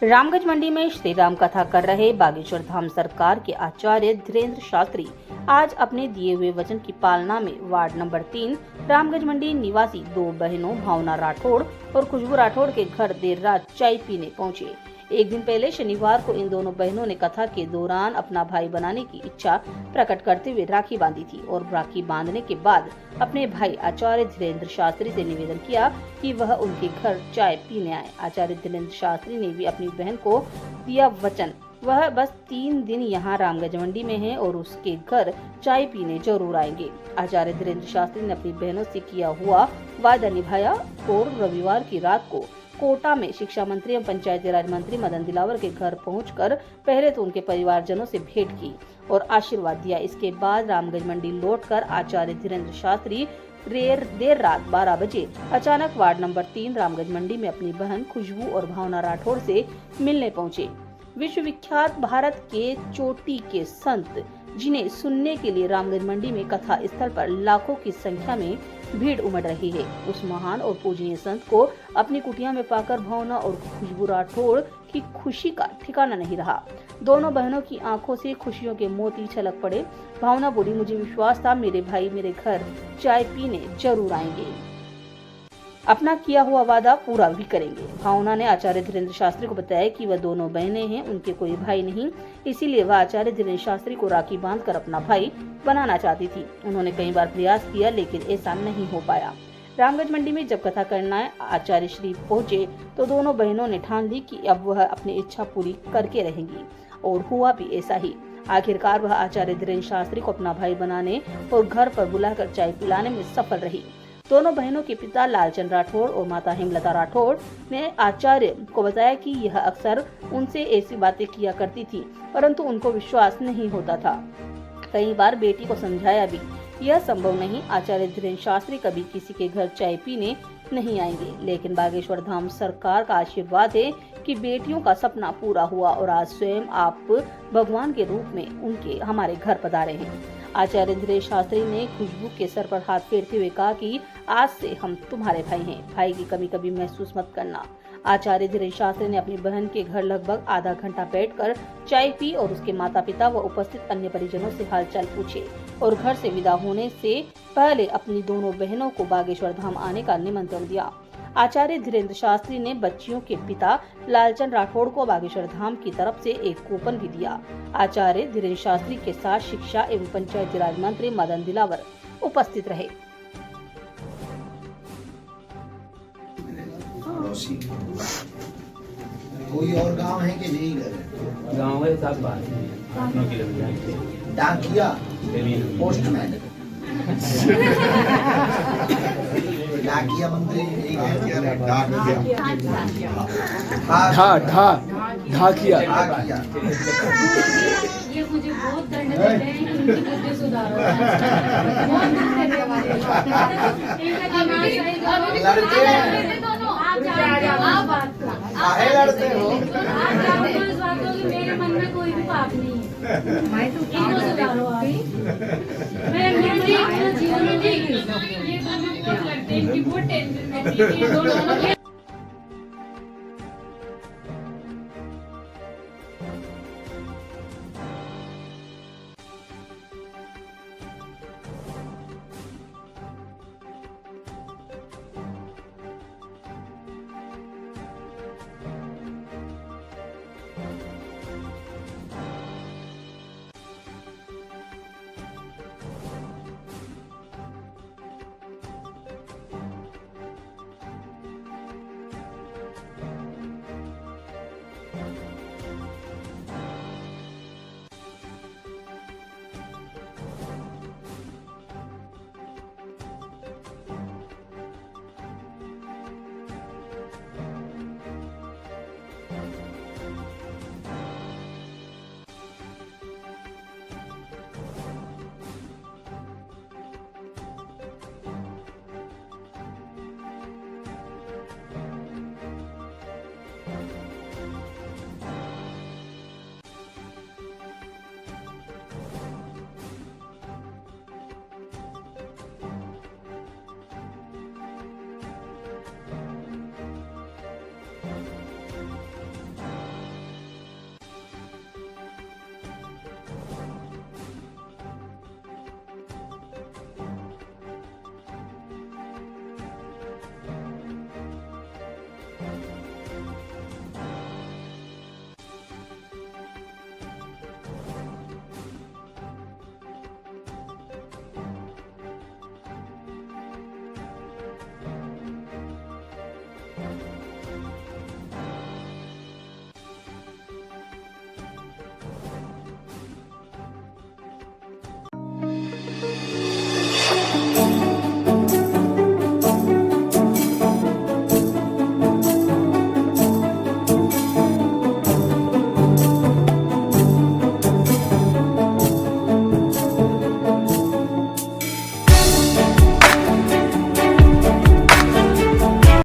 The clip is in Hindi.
रामगंज मंडी में श्री राम कथा कर रहे बागेश्वर धाम सरकार के आचार्य धीरेन्द्र शास्त्री आज अपने दिए हुए वचन की पालना में वार्ड नंबर 3 रामगंज मंडी निवासी दो बहनों भावना राठौड़ और खुशबू राठौड़ के घर देर रात चाय पीने पहुंचे। एक दिन पहले शनिवार को इन दोनों बहनों ने कथा के दौरान अपना भाई बनाने की इच्छा प्रकट करते हुए राखी बांधी थी और राखी बांधने के बाद अपने भाई आचार्य धीरेन्द्र शास्त्री से निवेदन किया कि वह उनके घर चाय पीने आए। आचार्य धीरेन्द्र शास्त्री ने भी अपनी बहन को दिया वचन वह बस 3 दिन यहाँ रामगंज मंडी में है और उसके घर चाय पीने जरूर आएंगे। आचार्य धीरेन्द्र शास्त्री ने अपनी बहनों से किया हुआ वादा निभाया और रविवार की रात को कोटा में शिक्षा मंत्री एवं पंचायती राज मंत्री मदन दिलावर के घर पहुंचकर पहले तो उनके परिवारजनों से भेंट की और आशीर्वाद दिया। इसके बाद रामगंज मंडी लौटकर आचार्य धीरेन्द्र शास्त्री देर रात 12 बजे अचानक वार्ड नंबर 3 रामगंज मंडी में अपनी बहन खुशबू और भावना राठौड़ से मिलने पहुंचे। विश्वविख्यात भारत के चोटी के संत जिन्हें सुनने के लिए रामगंज मंडी में कथा स्थल पर लाखों की संख्या में भीड़ उमड़ रही है, उस महान और पूजनीय संत को अपनी कुटिया में पाकर भावना और खुशबू राठौड़ की खुशी का ठिकाना नहीं रहा। दोनों बहनों की आंखों से खुशियों के मोती छलक पड़े। भावना बोली, मुझे विश्वास था मेरे भाई मेरे घर चाय पीने जरूर आएंगे, अपना किया हुआ वादा पूरा भी करेंगे। भावना ने आचार्य धीरेन्द्र शास्त्री को बताया कि वह दोनों बहनें हैं, उनके कोई भाई नहीं, इसीलिए वह आचार्य धीरेन्द्र शास्त्री को राखी बांधकर अपना भाई बनाना चाहती थी। उन्होंने कई बार प्रयास किया लेकिन ऐसा नहीं हो पाया। रामगंज मंडी में जब कथा करना आचार्य श्री पहुंचे तो दोनों बहनों ने ठान ली कि अब वह अपनी इच्छा पूरी करके रहेंगी और हुआ भी ऐसा ही। आखिरकार वह आचार्य धीरेन्द्र शास्त्री को अपना भाई बनाने और घर पर बुलाकर चाय पिलाने में सफल रही। दोनों बहनों के पिता लालचंद राठौड़ और माता हेमलता राठौड़ ने आचार्य को बताया कि यह अक्सर उनसे ऐसी बातें किया करती थी, परंतु उनको विश्वास नहीं होता था। कई बार बेटी को समझाया भी, यह संभव नहीं, आचार्य धीरेन्द्र शास्त्री कभी किसी के घर चाय पीने नहीं आएंगे। लेकिन बागेश्वर धाम सरकार का आशीर्वाद है कि बेटियों का सपना पूरा हुआ और आज स्वयं आप भगवान के रूप में उनके हमारे घर पधारे हैं। आचार्य धीरेन्द्र शास्त्री ने खुशबू के सर पर हाथ फेरते हुए कहा कि आज से हम तुम्हारे भाई हैं, भाई की कमी कभी महसूस मत करना। आचार्य धीरेन्द्र शास्त्री ने अपनी बहन के घर लगभग आधा घंटा बैठकर चाय पी और उसके माता पिता व उपस्थित अन्य परिजनों से हालचाल पूछे और घर से विदा होने से पहले अपनी दोनों बहनों को बागेश्वर धाम आने का निमंत्रण दिया। आचार्य धीरेन्द्र शास्त्री ने बच्चियों के पिता लालचंद राठौड़ को बागेश्वर धाम की तरफ से एक कूपन भी दिया। आचार्य धीरेन्द्र शास्त्री के साथ शिक्षा एवं पंचायती राज मंत्री मदन दिलावर उपस्थित रहे। कोई और गांव है कि नहीं? गाँव है सब बात डाकिया पोस्टमैन डाकिया मंत्री ढाकिया ये मुझे बहुत दंड देते हैं, इनकी बुद्धि सुधारो। बहुत दंड देने वाले लड़ते दोनों, आप बात काहे लड़ते हो? आप जानो तो इस बात को कि मेरे मन में कोई भी पाप नहीं है, इनको सुधारो आप। मैं जीवन में ये दोनों बहुत टेंशन में थी, ये दोनों